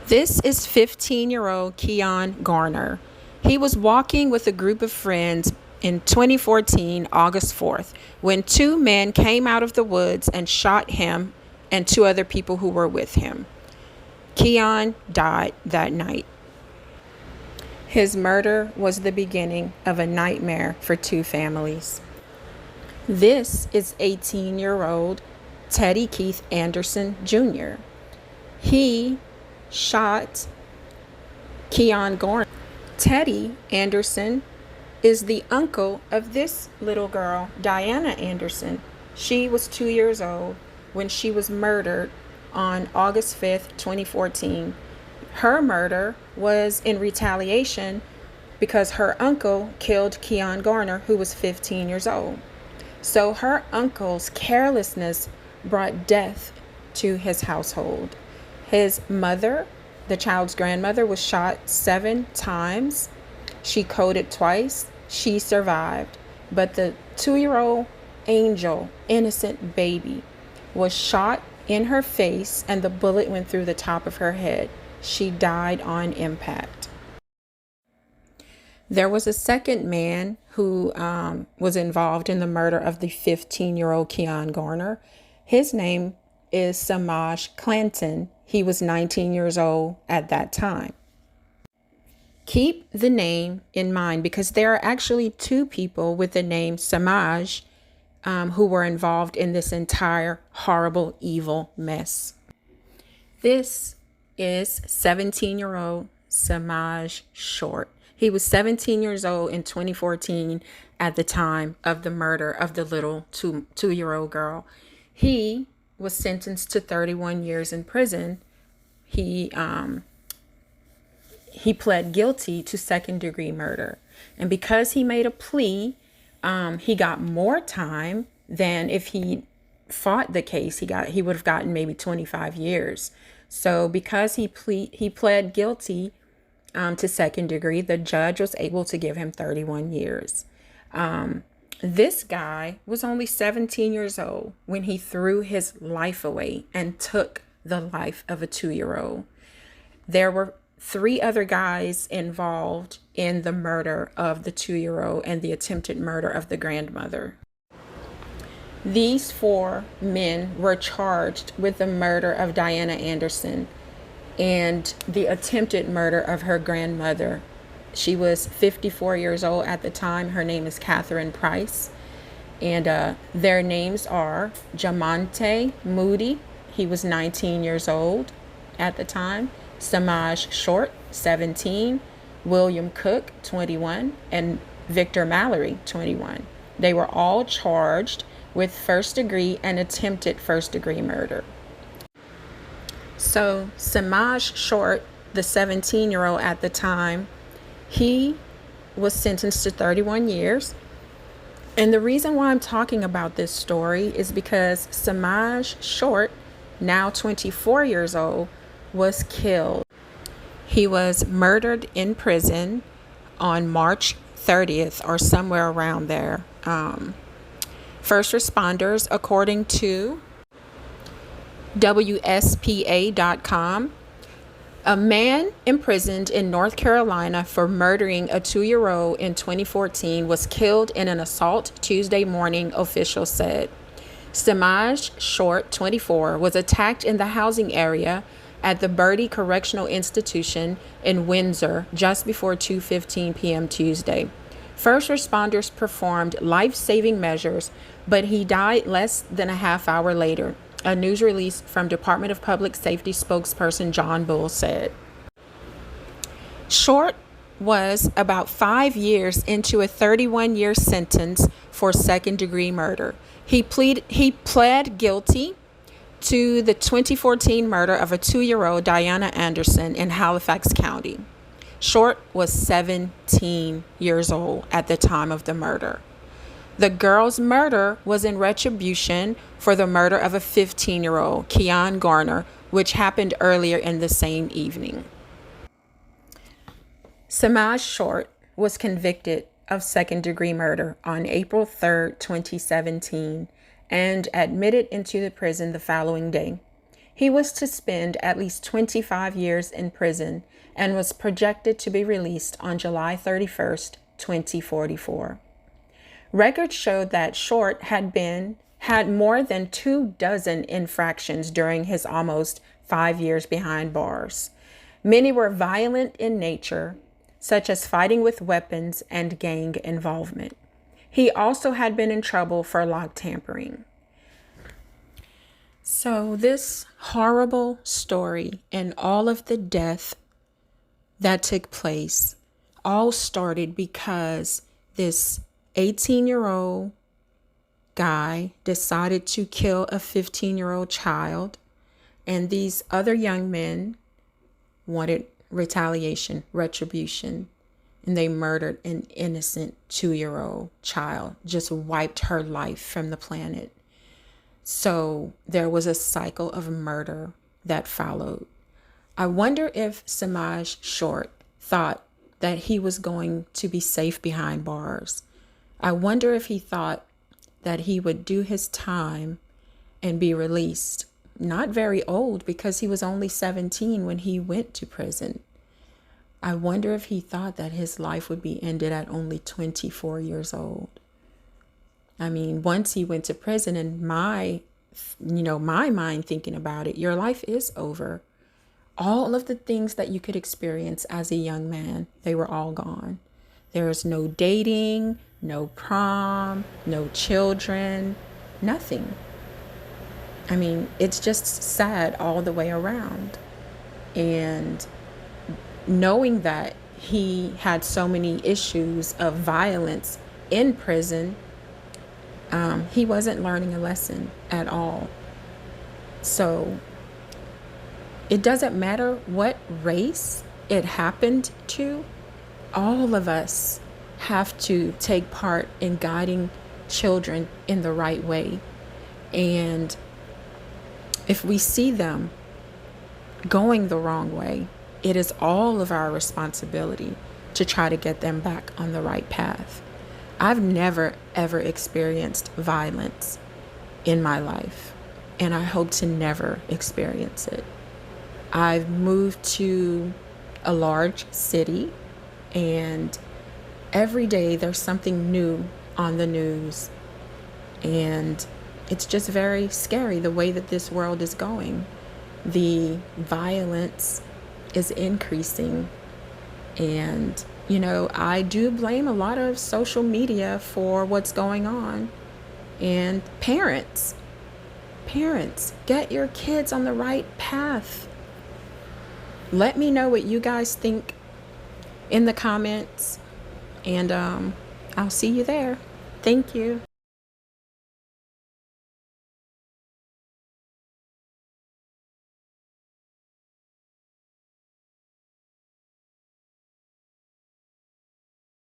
This is 15-year-old Keon Garner. He was walking with a group of friends in 2014, August 4th, when two men came out of the woods and shot him and two other people who were with him. Keon died that night. His murder was the beginning of a nightmare for two families. This is 18-year-old Teddy Keith Anderson Jr. He shot Keon Garner. Teddy Anderson is the uncle of this little girl, Diana Anderson. She was 2 years old when she was murdered on August 5th, 2014. Her murder was in retaliation because her uncle killed Keon Garner, who was 15 years old. So her uncle's carelessness brought death to his household. His mother, the child's grandmother, was shot 7 times. She coded twice. She survived. But the 2-year-old angel, innocent baby, was shot in her face and the bullet went through the top of her head. She died on impact. There was a second man who was involved in the murder of the 15-year-old Keon Garner. His name is Semaj Clanton. He was 19 years old at that time. Keep the name in mind because there are actually two people with the name Semaj who were involved in this entire horrible, evil mess. This is 17-year-old Semaj Short. He was 17 years old in 2014 at the time of the murder of the little two-year-old girl. He was sentenced to 31 years in prison. He pled guilty to second-degree murder. And because he made a plea, he got more time than if he fought the case. He would have gotten maybe 25 years. So because he pled guilty to second degree, the judge was able to give him 31 years. This guy was only 17 years old when he threw his life away and took the life of a 2-year-old. There were 3 other guys involved in the murder of the 2-year-old and the attempted murder of the grandmother. These 4 men were charged with the murder of Diana Anderson and the attempted murder of her grandmother. She was 54 years old at the time. Her name is Catherine Price. And their names are Jamonte Moody. He was 19 years old at the time. Semaj Short, 17. William Cook, 21. And Victor Mallory, 21. They were all charged with first degree and attempted first degree murder. So Semaj Short, the 17-year-old at the time, he was sentenced to 31 years. And the reason why I'm talking about this story is because Semaj Short, now 24 years old, was killed. He was murdered in prison on March 30th or somewhere around there. First responders, according to WSPA.com, a man imprisoned in North Carolina for murdering a 2-year-old in 2014 was killed in an assault Tuesday morning, officials said. Semaj Short, 24, was attacked in the housing area at the Birdie Correctional Institution in Windsor just before 2:15 p.m. Tuesday. First responders performed life-saving measures, but he died less than a half hour later. A news release from Department of Public Safety spokesperson John Bull said. Short was about 5 years into a 31-year sentence for second-degree murder. He pled guilty to the 2014 murder of a 2-year-old Diana Anderson in Halifax County. Short was 17 years old at the time of the murder. The girl's murder was in retribution for the murder of a 15-year-old, Keon Garner, which happened earlier in the same evening. Semaj Short was convicted of second-degree murder on April 3, 2017, and admitted into the prison the following day. He was to spend at least 25 years in prison and was projected to be released on July 31st, 2044. Records showed that Short had more than 24 infractions during his almost 5 years behind bars. Many were violent in nature, such as fighting with weapons and gang involvement. He also had been in trouble for lock tampering. So this horrible story and all of the death that took place all started because this 18-year-old guy decided to kill a 15-year-old child, and these other young men wanted retaliation, retribution, and they murdered an innocent 2-year-old child, just wiped her life from the planet. So there was a cycle of murder that followed. I wonder if Semaj Short thought that he was going to be safe behind bars. I wonder if he thought that he would do his time and be released. Not very old, because he was only 17 when he went to prison. I wonder if he thought that his life would be ended at only 24 years old. I mean, once he went to prison, and my mind thinking about it, your life is over. All of the things that you could experience as a young man, they were all gone. There is no dating, no prom, no children, nothing. I mean, it's just sad all the way around. And knowing that he had so many issues of violence in prison, he wasn't learning a lesson at all. So it doesn't matter what race it happened to, all of us have to take part in guiding children in the right way. And if we see them going the wrong way, it is all of our responsibility to try to get them back on the right path. I've never, ever experienced violence in my life, and I hope to never experience it. I've moved to a large city, and every day there's something new on the news, and it's just very scary the way that this world is going. The violence is increasing, and I do blame a lot of social media for what's going on. And parents, get your kids on the right path. Let me know what you guys think in the comments, and I'll see you there. Thank you.